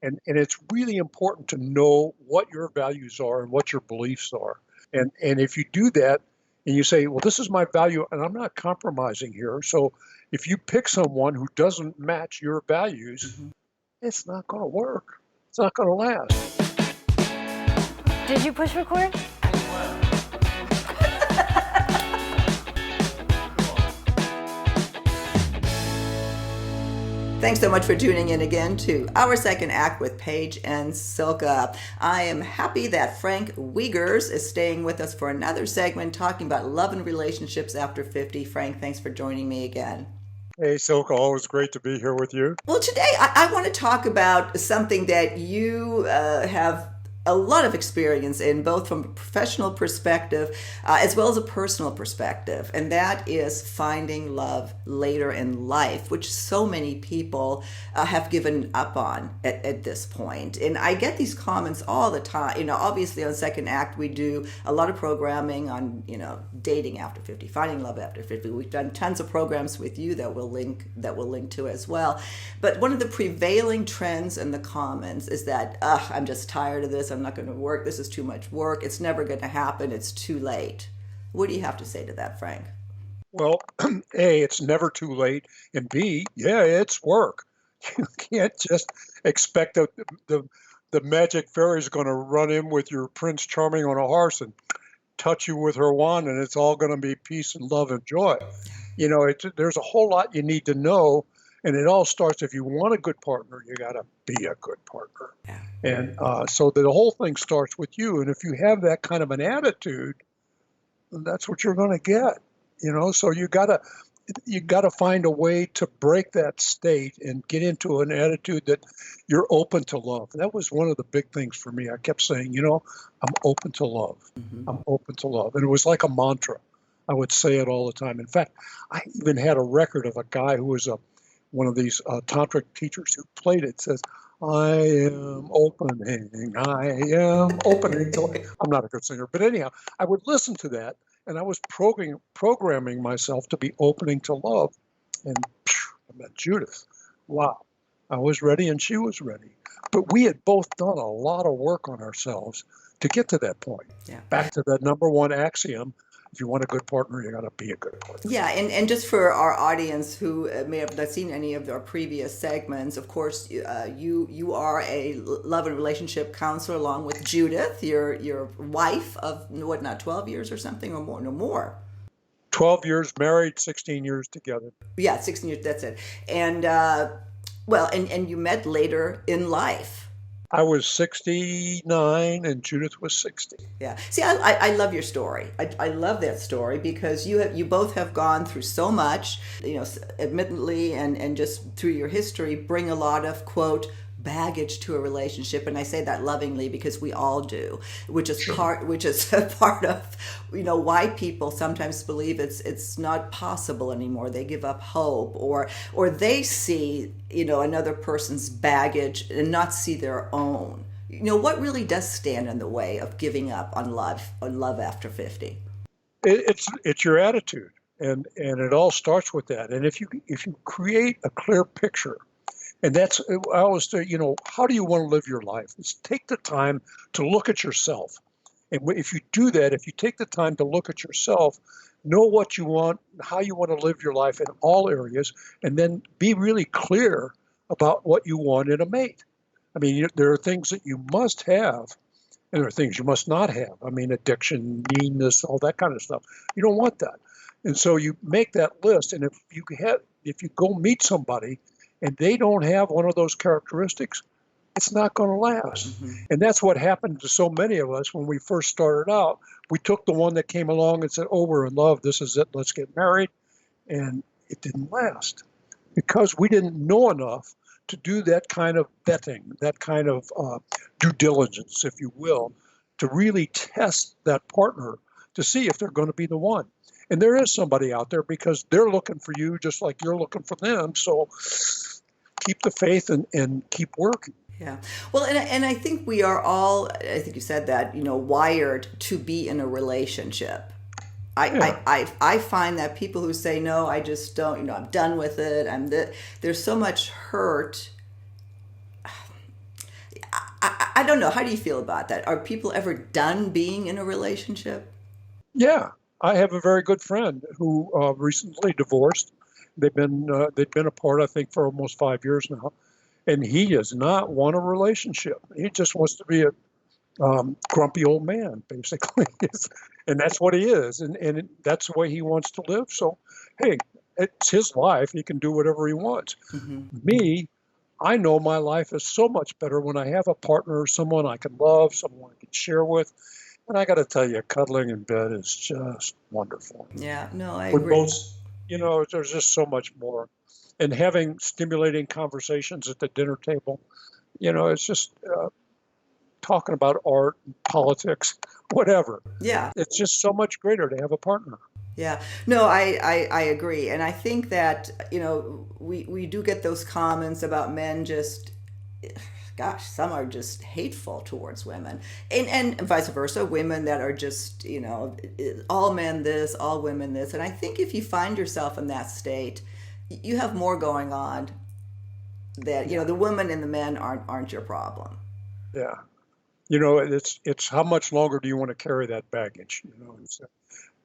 And it's really important to know what your values are and what your beliefs are. And if you do that and you say, well, this is my value and I'm not compromising here. So if you pick someone who doesn't match your values, Mhm. it's not going to work. It's not going to last. Did you push record? Thanks so much for tuning in again to our second act with Paige and Silka. I am happy that Frank Wiegers is staying with us for another segment talking about love and relationships after 50. Frank, thanks for joining me again. Hey, Silka, always great to be here with you. Well, today I want to talk about something that you have a lot of experience in, both from a professional perspective as well as a personal perspective, and that is finding love later in life, which so many people have given up on at this point. And I get these comments all the time. You know, obviously on Second Act we do a lot of programming on, you know, dating after 50, finding love after 50. We've done tons of programs with you that we'll link to as well. But one of the prevailing trends in the comments is that I'm just tired of this. I'm not going to work. This is too much work. It's never going to happen. It's too late. What do you have to say to that, Frank? Well, A, it's never too late. And B, yeah, it's work. You can't just expect that the magic fairy is going to run in with your Prince Charming on a horse and touch you with her wand, and it's all going to be peace and love and joy. You know, there's a whole lot you need to know. And it all starts, if you want a good partner, you got to be a good partner. Yeah. And so the whole thing starts with you. And if you have that kind of an attitude, that's what you're going to get. You know, so you got to find a way to break that state and get into an attitude that you're open to love. That was one of the big things for me. I kept saying, you know, I'm open to love. Mm-hmm. I'm open to love. And it was like a mantra. I would say it all the time. In fact, I even had a record of a guy who was one of these tantric teachers who played it. Says, I am opening, I am opening. I'm not a good singer, but anyhow, I would listen to that, and I was programming myself to be opening to love. And I met Judith. Wow. I was ready and she was ready. But we had both done a lot of work on ourselves to get to that point. Yeah. Back to that number one axiom. If you want a good partner, you got to be a good partner. Yeah, and just for our audience who may have not seen any of our previous segments, of course, you are a love and relationship counselor along with Judith, your wife of, what, not 12 years or something, or more? No more. 12 years married, 16 years together. Yeah, 16 years, that's it. And, and you met later in life. I was 69 and Judith was 60. Yeah. See, I love your story. I love that story because you both have gone through so much, you know, admittedly, and just through your history, bring a lot of, quote, baggage to a relationship, and I say that lovingly because we all do, which is Sure. part of, you know, why people sometimes believe it's not possible anymore. They give up hope, or they see, you know, another person's baggage and not see their own. You know, what really does stand in the way of giving up on love after 50? It's your attitude, and it all starts with that. And if you create a clear picture. And that's, I always say, you know, how do you want to live your life? It's take the time to look at yourself. And if you do that, if you take the time to look at yourself, know what you want, how you want to live your life in all areas, and then be really clear about what you want in a mate. I mean, there are things that you must have, and there are things you must not have. I mean, addiction, meanness, all that kind of stuff. You don't want that. And so you make that list, and if you go meet somebody, and they don't have one of those characteristics, it's not going to last. Mm-hmm. And that's what happened to so many of us when we first started out. We took the one that came along and said, oh, we're in love. This is it. Let's get married. And it didn't last because we didn't know enough to do that kind of vetting, that kind of due diligence, if you will, to really test that partner to see if they're going to be the one. And there is somebody out there because they're looking for you just like you're looking for them. So keep the faith and keep working. Yeah. Well, and I think we are all, I think you said that, you know, wired to be in a relationship. I find that people who say, no, I just don't, you know, I'm done with it. There's so much hurt. I don't know. How do you feel about that? Are people ever done being in a relationship? Yeah, I have a very good friend who recently divorced. They've been apart, I think, for almost 5 years now, and he does not want a relationship. He just wants to be a grumpy old man, basically, and that's what he is, and that's the way he wants to live. So, hey, it's his life. He can do whatever he wants. Hmm. Me, I know my life is so much better when I have a partner, someone I can love, someone I can share with. And I got to tell you, cuddling in bed is just wonderful. Yeah, no, I We agree. both, there's just so much more. And having stimulating conversations at the dinner table, it's just talking about art, politics, whatever. Yeah. It's just so much greater to have a partner. Yeah, no, I agree. And I think that, we do get those comments about men just, gosh, some are just hateful towards women. And vice versa, women that are just, all men this, all women this. And I think if you find yourself in that state, you have more going on that, the women and the men aren't your problem. Yeah. It's how much longer do you want to carry that baggage?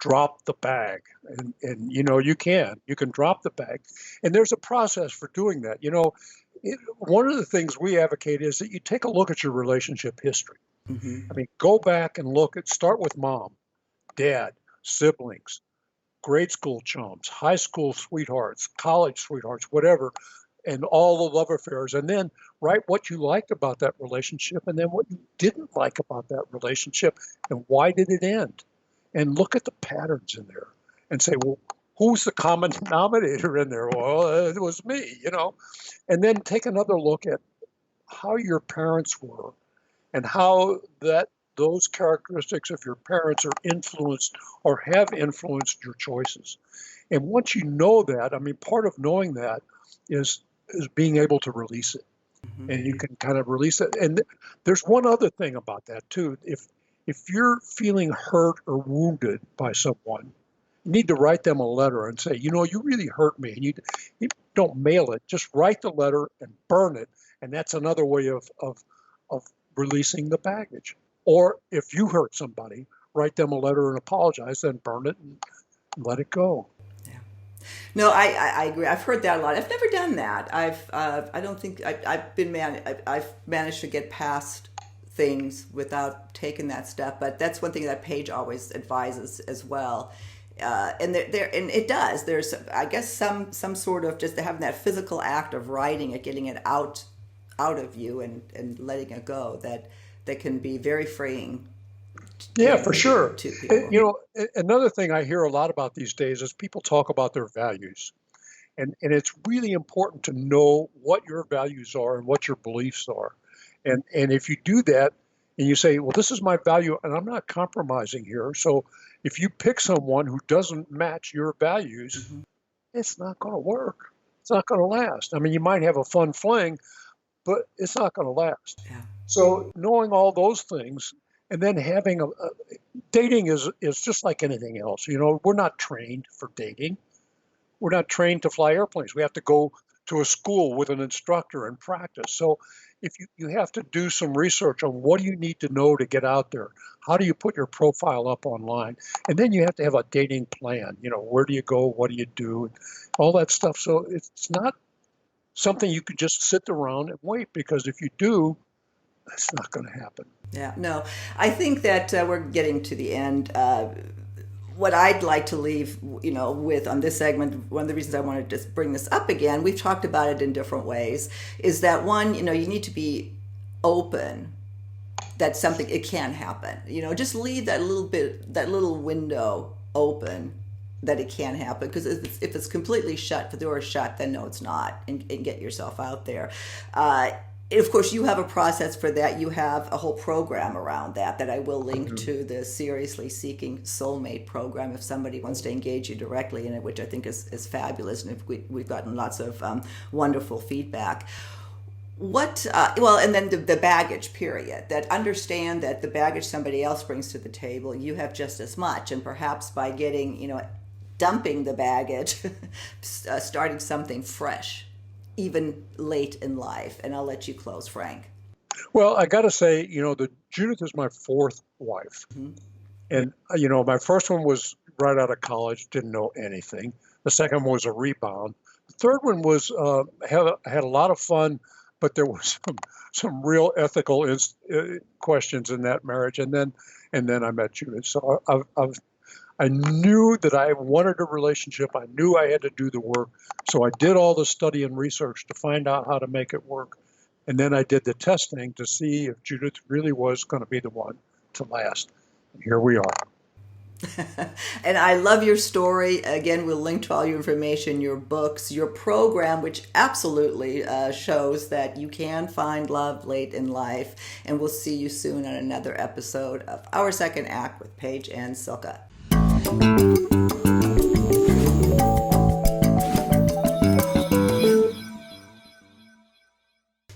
Drop the bag, and you can drop the bag, and there's a process for doing that. One of the things we advocate is that you take a look at your relationship history. Hmm. I mean, go back and start with mom, dad, siblings, grade school chums, high school sweethearts, college sweethearts, whatever, and all the love affairs, and then write what you liked about that relationship, and then what you didn't like about that relationship, and why did it end? And look at the patterns in there and say, well, who's the common denominator in there? Well, it was me. And then take another look at how your parents were and how those characteristics of your parents are influenced or have influenced your choices. And once you know that, I mean, part of knowing that is being able to release it. Hmm. And you can kind of release it. And there's one other thing about that too. If you're feeling hurt or wounded by someone, you need to write them a letter and say, you really hurt me. And you don't mail it, just write the letter and burn it. And that's another way of releasing the baggage. Or if you hurt somebody, write them a letter and apologize, then burn it and let it go. Yeah. No, I agree. I've heard that a lot. I've never done that. I don't think I've managed to get past things without taking that step. But that's one thing that Paige always advises as well. And and it does. There's, I guess, some sort of just having that physical act of writing it, getting it out of you, and letting it go. That can be very freeing. Yeah, for sure. To people. Another thing I hear a lot about these days is people talk about their values. And it's really important to know what your values are and what your beliefs are. And if you do that and you say, well, this is my value and I'm not compromising here. So if you pick someone who doesn't match your values, Hmm. it's not going to work. It's not going to last. I mean, you might have a fun fling, but it's not going to last. Yeah. So knowing all those things and then having dating is just like anything else. We're not trained for dating. We're not trained to fly airplanes. We have to go to a school with an instructor and practice. So if you have to do some research on what do you need to know to get out there? How do you put your profile up online? And then you have to have a dating plan. Where do you go? What do you do? All that stuff. So it's not something you could just sit around and wait, because if you do, it's not going to happen. Yeah. No, I think that we're getting to the end. What I'd like to leave, with on this segment, one of the reasons I wanted to just bring this up again, we've talked about it in different ways, is that one, you need to be open that something, it can happen. Just leave that little window open that it can happen, because if it's completely shut, the door is shut, then no, it's not, and get yourself out there. Of course, you have a process for that. You have a whole program around that I will link to, the Seriously Seeking Soulmate program, if somebody wants to engage you directly in it, which I think is fabulous. And we've gotten lots of wonderful feedback. And then the baggage period, that understand that the baggage somebody else brings to the table, you have just as much. And perhaps by dumping the baggage, starting something fresh, even late in life. And I'll let you close, Frank. Well, I got to say, the Judith is my fourth wife. Mhm. And, my first one was right out of college, didn't know anything. The second one was a rebound. The third one was, had a lot of fun, but there was some real ethical questions in that marriage. And then I met Judith. So I knew that I wanted a relationship. I knew I had to do the work. So I did all the study and research to find out how to make it work. And then I did the testing to see if Judith really was going to be the one to last. And here we are. And I love your story. Again, we'll link to all your information, your books, your program, which absolutely shows that you can find love late in life. And we'll see you soon on another episode of Our Second Act with Paige and Silka.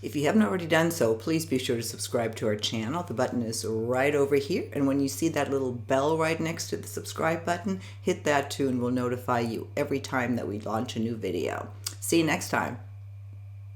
If you haven't already done so, please be sure to subscribe to our channel. The button is right over here. And when you see that little bell right next to the subscribe button, hit that too and we'll notify you every time that we launch a new video. See you next time.